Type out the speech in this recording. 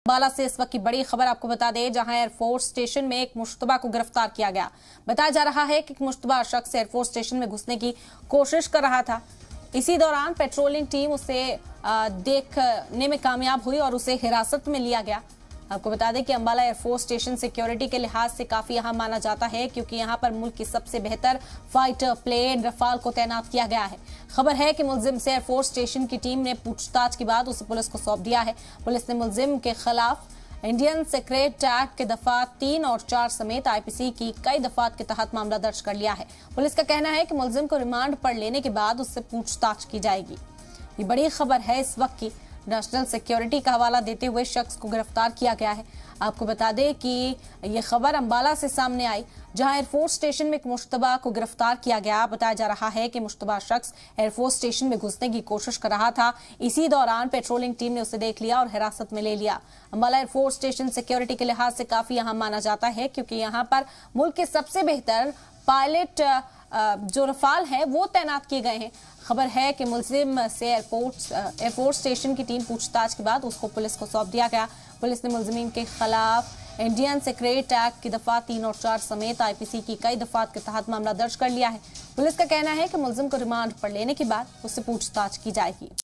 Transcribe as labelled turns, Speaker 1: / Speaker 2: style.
Speaker 1: अंबाला से इस वक्त की बड़ी खबर आपको बता दें, जहां एयरफोर्स स्टेशन में एक मुश्तबा को गिरफ्तार किया गया। बताया जा रहा है कि एक मुश्तबा शख्स एयरफोर्स स्टेशन में घुसने की कोशिश कर रहा था। इसी दौरान पेट्रोलिंग टीम उसे देखने में कामयाब हुई और उसे हिरासत में लिया गया। आपको बता दें कि अंबाला एयरफोर्स स्टेशन सिक्योरिटी के लिहाज से काफी अहम माना जाता है, क्योंकि यहां पर मुल्क की सबसे बेहतर फाइटर प्लेन रफाल को तैनात किया गया है। खबर है कि मुलजिम से एयरफोर्स स्टेशन की टीम ने पूछताछ के बाद उसे पुलिस को सौंप दिया है। पुलिस ने मुलजिम के खिलाफ इंडियन सीक्रेट एक्ट के दफा 3 और 4 समेत आईपीसी की कई दफात के तहत मामला दर्ज कर लिया है। पुलिस का कहना है कि मुलजिम को रिमांड पर लेने के बाद उससे पूछताछ की जाएगी। ये बड़ी खबर है इस वक्त की। नेशनल सिक्योरिटी का हवाला देते हुए शख्स को गिरफ्तार किया गया है। आपको बता दें कि ये खबर अंबाला से सामने आई, जहां एयरफोर्स स्टेशन में एक मुश्तबा को गिरफ्तार किया गया। बताया जा रहा है कि मुश्तबा शख्स एयरफोर्स स्टेशन में घुसने की कोशिश कर रहा था। इसी दौरान पेट्रोलिंग टीम ने उसे देख लिया और हिरासत में ले लिया। अंबाला एयरफोर्स स्टेशन सिक्योरिटी के लिहाज से काफी अहम माना जाता है, क्योंकि यहाँ पर मुल्क के सबसे बेहतर पायलट जो रफाल है वो तैनात किए गए हैं। खबर है कि मुलजिम से एयरफोर्स स्टेशन की टीम पूछताछ के बाद उसको पुलिस को सौंप दिया गया। पुलिस ने मुलजिमीन के खिलाफ इंडियन सीक्रेट एक्ट की दफा 3 और 4 समेत आईपीसी की कई दफात के तहत मामला दर्ज कर लिया है। पुलिस का कहना है कि मुलजिम को रिमांड पर लेने के बाद उससे पूछताछ की जाएगी।